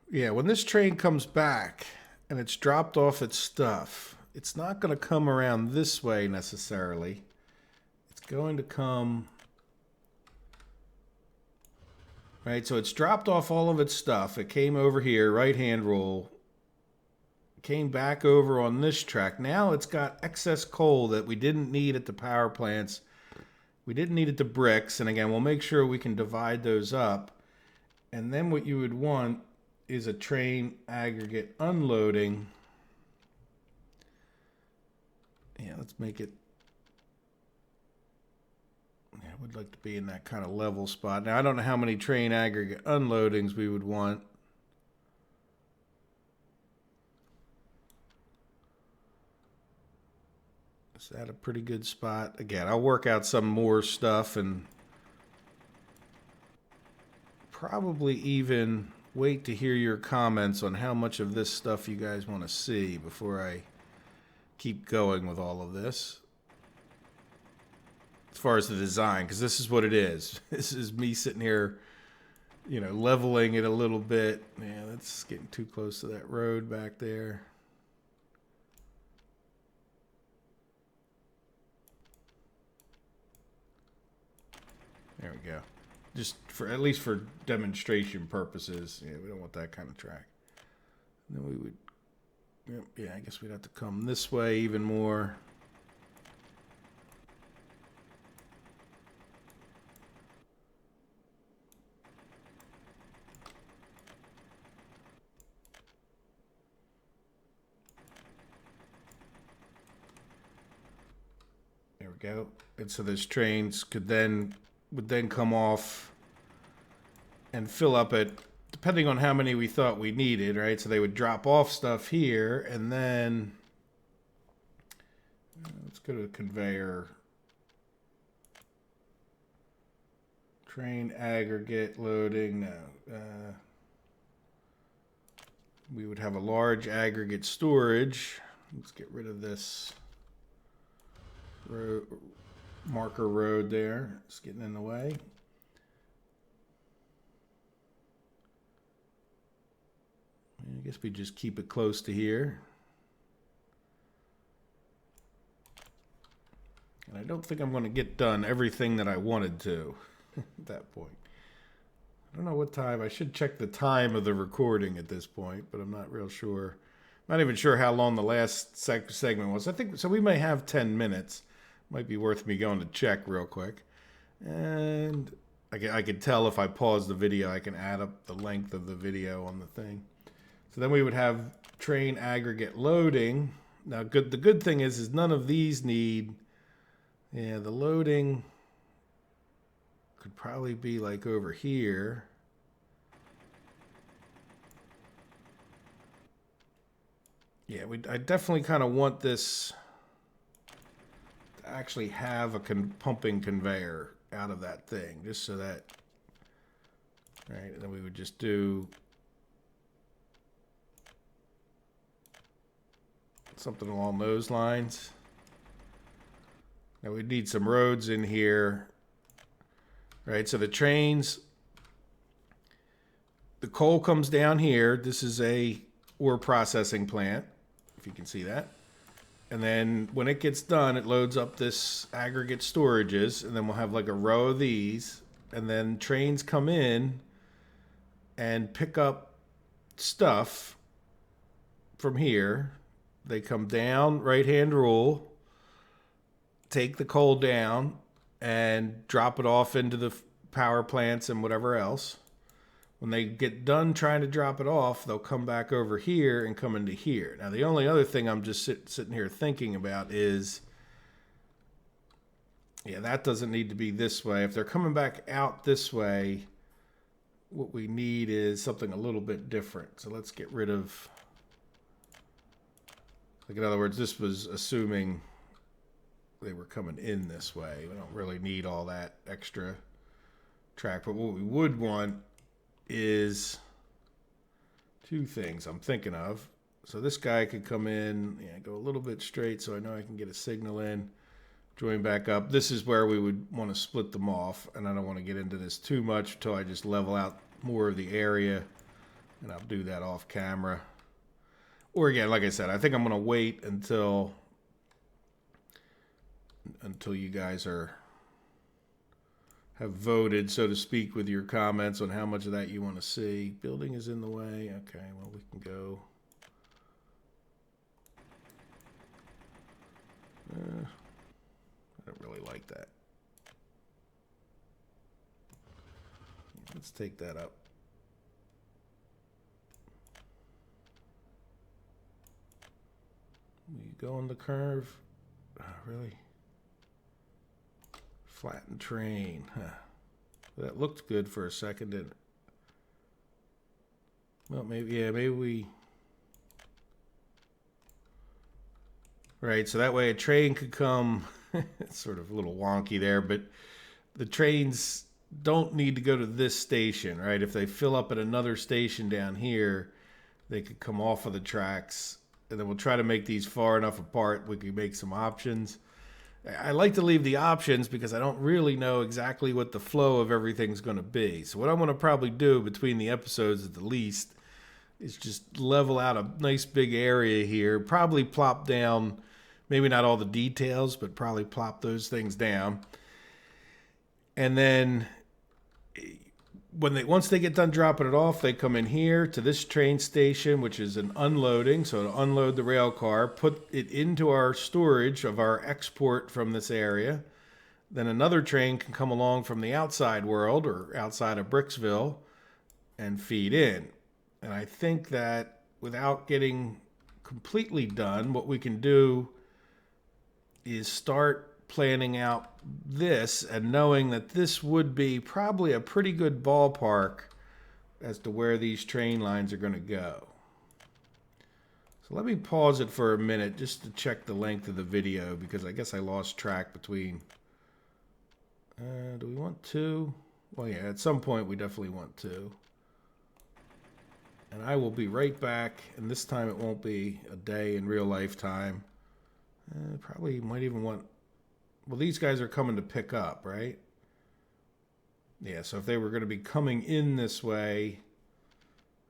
yeah, when this train comes back and it's dropped off its stuff, it's not going to come around this way necessarily. It's going to come, right? So it's dropped off all of its stuff. It came over here, right-hand roll, came back over on this track. Now it's got excess coal that we didn't need at the power plants. We didn't need it to bricks. And again, we'll make sure we can divide those up. And then what you would want is a train aggregate unloading. Yeah, let's make it. Yeah, I would like to be in that kind of level spot. Now, I don't know how many train aggregate unloadings we would want. Is that a pretty good spot? Again, I'll work out some more stuff and probably even wait to hear your comments on how much of this stuff you guys want to see before I keep going with all of this. As far as the design, because this is what it is. This is me sitting here, you know, leveling it a little bit. Yeah, that's getting too close to that road back there. There we go. Just for, at least for demonstration purposes. Yeah, we don't want that kind of track. And then we would, yeah, I guess we'd have to come this way even more. There we go. And so those trains would then come off and fill up at, depending on how many we thought we needed, right? So they would drop off stuff here, and then let's go to the conveyor. Train aggregate loading. No. We would have a large aggregate storage. Let's get rid of this road, marker road there. It's getting in the way. I guess we just keep it close to here. And I don't think I'm going to get done everything that I wanted to at that point. I don't know what time. I should check the time of the recording at this point, but I'm not real sure. Not even sure how long the last segment was. I think so. We may have 10 minutes. Might be worth me going to check real quick. And I can tell if I pause the video, I can add up the length of the video on the thing. So then we would have train aggregate loading. Now, the good thing is none of these need. Yeah, the loading could probably be like over here. Yeah, I definitely kind of want this to actually have a pumping conveyor out of that thing, just so that, right, and then we would just do something along those lines. Now we need some roads in here, right? So the trains, the coal comes down here. This is a ore processing plant, if you can see that. And then when it gets done, it loads up this aggregate storages, and then we'll have like a row of these. And then trains come in and pick up stuff from here. They come down, right-hand rule, take the coal down, and drop it off into the power plants and whatever else. When they get done trying to drop it off, they'll come back over here and come into here. Now, the only other thing I'm just sitting here thinking about is, yeah, that doesn't need to be this way. If they're coming back out this way, what we need is something a little bit different. So let's get rid of, like, in other words, this was assuming they were coming in this way. We don't really need all that extra track. But what we would want is two things I'm thinking of. So this guy could come in, yeah, go a little bit straight so I know I can get a signal in, join back up. This is where we would want to split them off, and I don't want to get into this too much until I just level out more of the area, and I'll do that off camera. Or again, like I said, I think I'm going to wait until you guys have voted, so to speak, with your comments on how much of that you want to see. Building is in the way. Okay, well, we can go. I don't really like that. Let's take that up. We go on the curve. Oh, really? Flatten train. Huh. That looked good for a second, didn't it? Well, maybe, yeah, maybe we... Right, so that way a train could come... It's sort of a little wonky there, but the trains don't need to go to this station, right? If they fill up at another station down here, they could come off of the tracks, and then we'll try to make these far enough apart we could make some options. I like to leave the options because I don't really know exactly what the flow of everything's going to be. So what I'm going to probably do between the episodes at the least is just level out a nice big area here, probably plop down, maybe not all the details, but probably plop those things down. And then once they get done dropping it off, they come in here to this train station, which is an unloading. So to unload the rail car, put it into our storage of our export from this area. Then another train can come along from the outside world or outside of Bricksville and feed in. And I think that without getting completely done, what we can do is start planning out this and knowing that this would be probably a pretty good ballpark as to where these train lines are going to go. So let me pause it for a minute just to check the length of the video, because I guess I lost track between... do we want 2? Well, yeah, at some point we definitely want 2. And I will be right back, and this time it won't be a day in real life time. Probably might even want... Well, these guys are coming to pick up, right? Yeah, so if they were going to be coming in this way,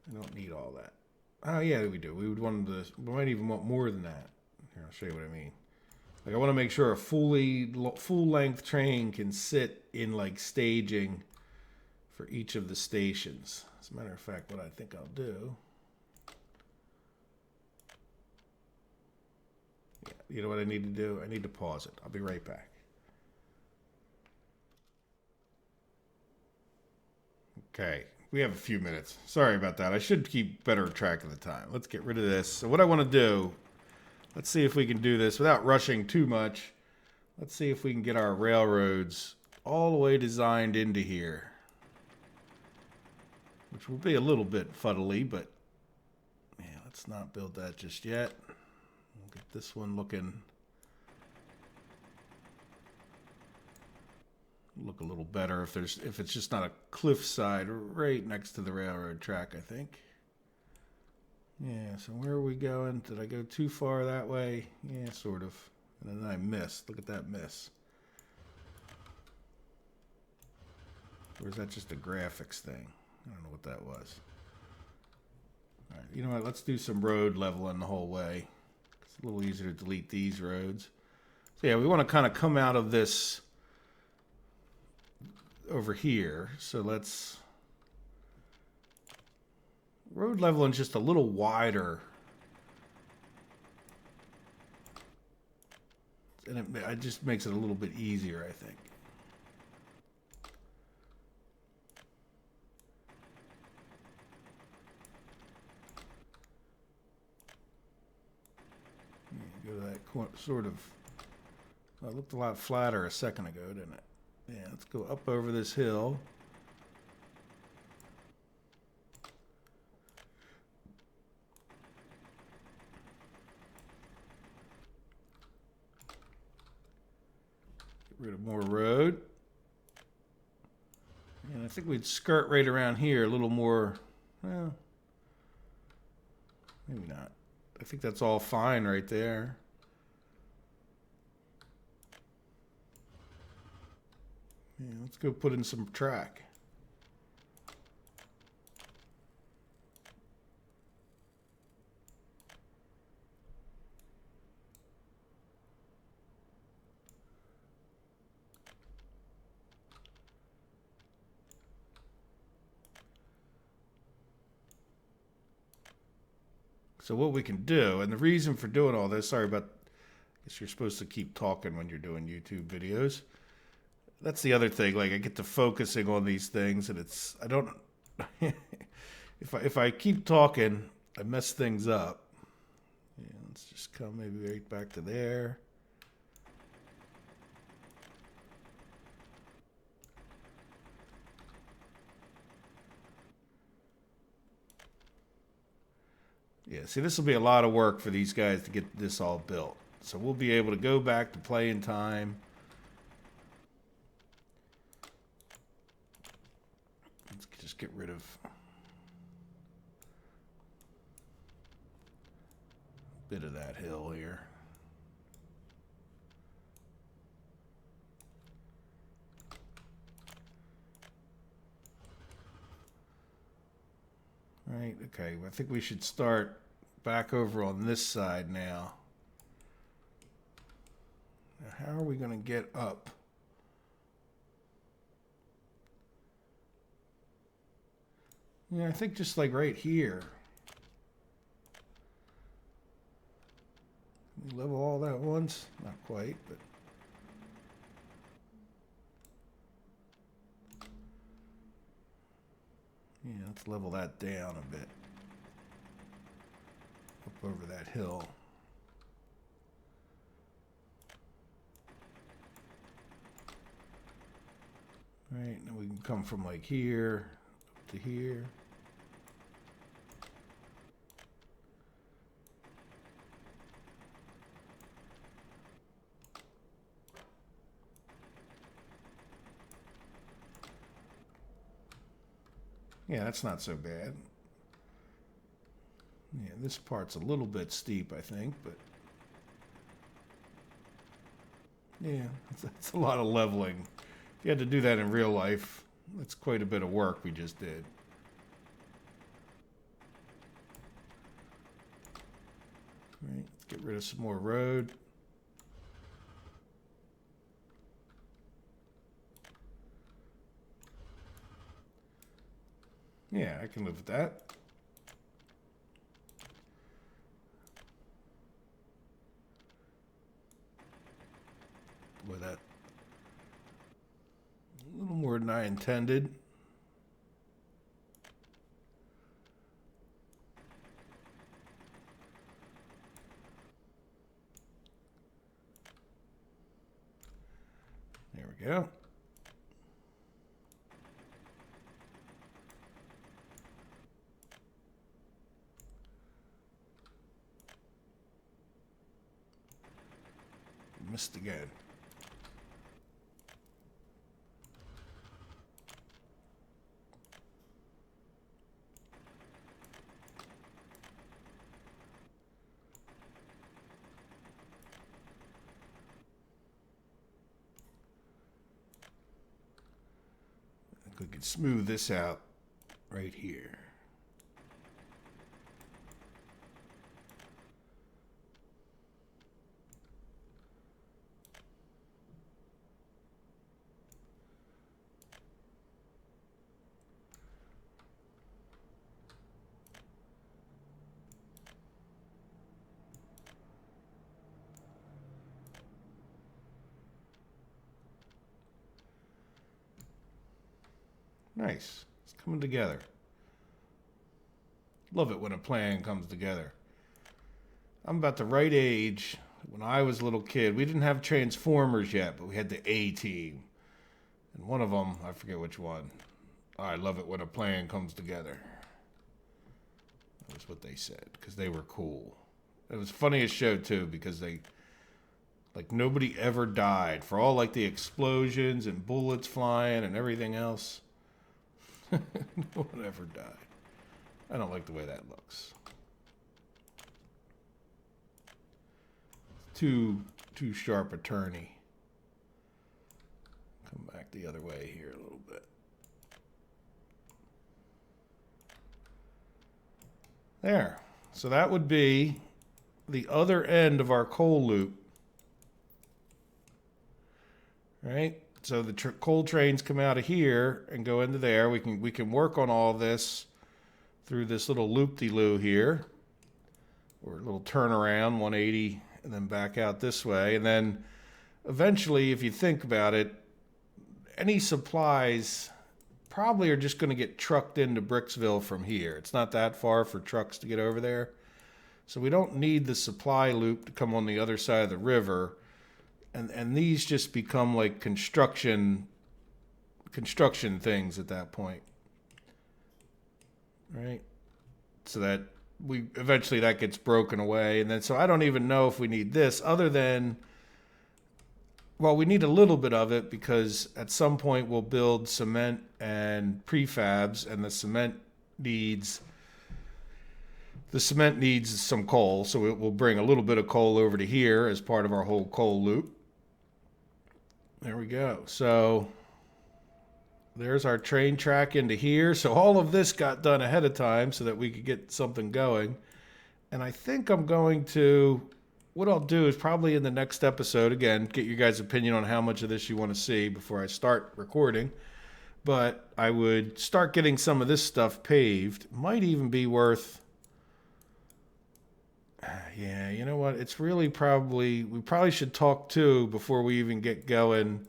I don't need all that. Oh, yeah, we do. We would want them to... We might even want more than that. Here, I'll show you what I mean. Like, I want to make sure a full-length train can sit in, like, staging for each of the stations. As a matter of fact, what I think I'll do... You know what I need to do? I need to pause it. I'll be right back. Okay, we have a few minutes. Sorry about that. I should keep better track of the time. Let's get rid of this. So what I want to do, let's see if we can do this without rushing too much. Let's see if we can get our railroads all the way designed into here. Which will be a little bit fuddly, but yeah, let's not build that just yet. Get this one looking look a little better if it's just not a cliffside right next to the railroad track, I think. Yeah, so where are we going? Did I go too far that way? Yeah, sort of. And then I missed. Look at that miss. Or is that just a graphics thing? I don't know what that was. All right, you know what? Let's do some road leveling the whole way. It's a little easier to delete these roads. So yeah, we want to kind of come out of this over here. So let's... Road leveling just a little wider. And it just makes it a little bit easier, I think. Go to that sort of... Well, it looked a lot flatter a second ago, didn't it? Yeah, let's go up over this hill. Get rid of more road. And I think we'd skirt right around here a little more. Well, maybe not. I think that's all fine right there. Yeah, let's go put in some track. So what we can do, and the reason for doing all this, sorry about, I guess you're supposed to keep talking when you're doing YouTube videos. That's the other thing. Like I get to focusing on these things, and it's I don't. if I keep talking, I mess things up. Yeah, let's just come maybe right back to there. Yeah, see, this will be a lot of work for these guys to get this all built. So we'll be able to go back to playing time. Let's just get rid of a bit of that hill here. Right, okay, I think we should start back over on this side now. Now, how are we going to get up? Yeah, I think just like right here. We level all that once? Not quite, but. Yeah, let's level that down a bit. Up over that hill. Right, now we can come from like here up to here. Yeah, that's not so bad. Yeah, this part's a little bit steep, I think, but yeah, it's a lot of leveling. If you had to do that in real life, that's quite a bit of work we just did. All right, let's get rid of some more road. Yeah, I can live with that. Boy, that a little more than I intended. There we go. Missed again. I think we could smooth this out right here. Nice. It's coming together. Love it when a plan comes together. I'm about the right age. When I was a little kid, we didn't have Transformers yet, but we had the A-Team. And one of them, I forget which one. I love it when a plan comes together. That was what they said, because they were cool. It was the funniest show, too, because they... Like, nobody ever died. For all, like, the explosions and bullets flying and everything else. No one ever died. I don't like the way that looks. Too sharp a turny. Come back the other way here a little bit. There. So that would be the other end of our coal loop. Right? So the coal trains come out of here and go into there. We can work on all this through this little loop-de-loo here. or a little turnaround, 180, and then back out this way. And then eventually, if you think about it, any supplies probably are just going to get trucked into Bricksville from here. It's not that far for trucks to get over there. So we don't need the supply loop to come on the other side of the river. And these just become like construction things at that point. Right? So that eventually that gets broken away. And then so I don't even know if we need this other than, well, we need a little bit of it because at some point we'll build cement and prefabs, and the cement needs some coal, so we'll bring a little bit of coal over to here as part of our whole coal loop. There we go. So there's our train track into here. So all of this got done ahead of time so that we could get something going. And I think what I'll do is probably in the next episode, again, get your guys' opinion on how much of this you want to see before I start recording. But I would start getting some of this stuff paved. Might even be worth... Yeah, you know what? It's really we probably should talk too before we even get going.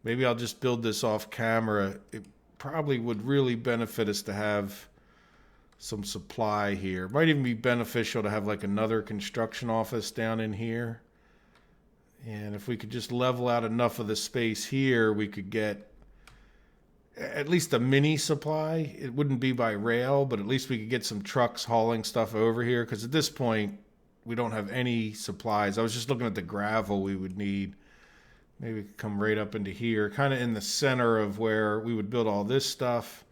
Maybe I'll just build this off camera. It probably would really benefit us to have some supply here. Might even be beneficial to have like another construction office down in here. And if we could just level out enough of the space here, we could get at least a mini supply. It wouldn't be by rail, but at least we could get some trucks hauling stuff over here. Because at this point, we don't have any supplies. I was just looking at the gravel we would need. Maybe we could come right up into here, kind of in the center of where we would build all this stuff.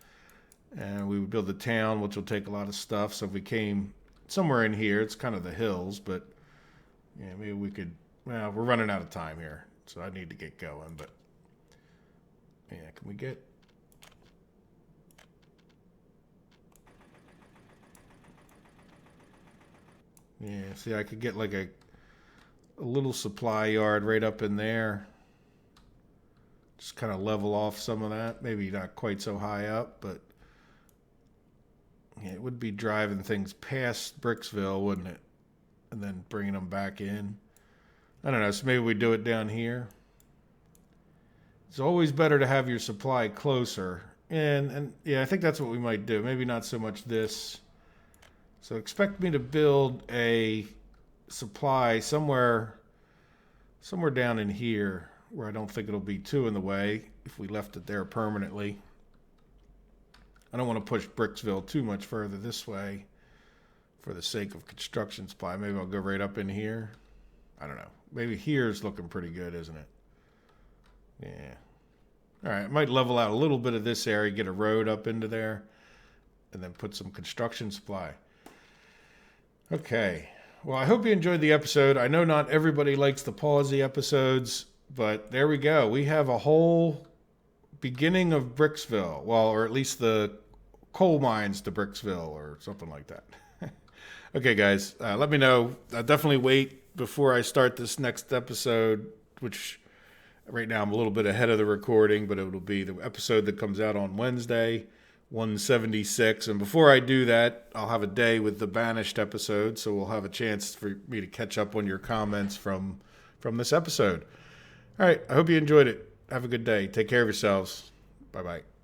And we would build the town, which will take a lot of stuff. So if we came somewhere in here, it's kind of the hills, but yeah, maybe we could, well, we're running out of time here, so I need to get going, but yeah, can we get, yeah, see, I could get like a little supply yard right up in there. Just kind of level off some of that. Maybe not quite so high up, but yeah, it would be driving things past Bricksville, wouldn't it? And then bringing them back in. I don't know, so maybe we do it down here. It's always better to have your supply closer. And yeah, I think that's what we might do. Maybe not so much this. So expect me to build a supply somewhere down in here where I don't think it'll be too in the way if we left it there permanently. I don't want to push Bricksville too much further this way for the sake of construction supply. Maybe I'll go right up in here. I don't know. Maybe here's looking pretty good, isn't it? Yeah. All right. I might level out a little bit of this area, get a road up into there, and then put some construction supply. Okay. Well, I hope you enjoyed the episode. I know not everybody likes to pause the episodes, but there we go. We have a whole beginning of Bricksville. Well, or at least the coal mines to Bricksville or something like that. Okay, guys, let me know. I'll definitely wait before I start this next episode, which right now I'm a little bit ahead of the recording, but it'll be the episode that comes out on Wednesday, 176. And before I do that, I'll have a day with the Banished episode, so we'll have a chance for me to catch up on your comments from this episode. All right, I hope you enjoyed it. Have a good day. Take care of yourselves. Bye-bye.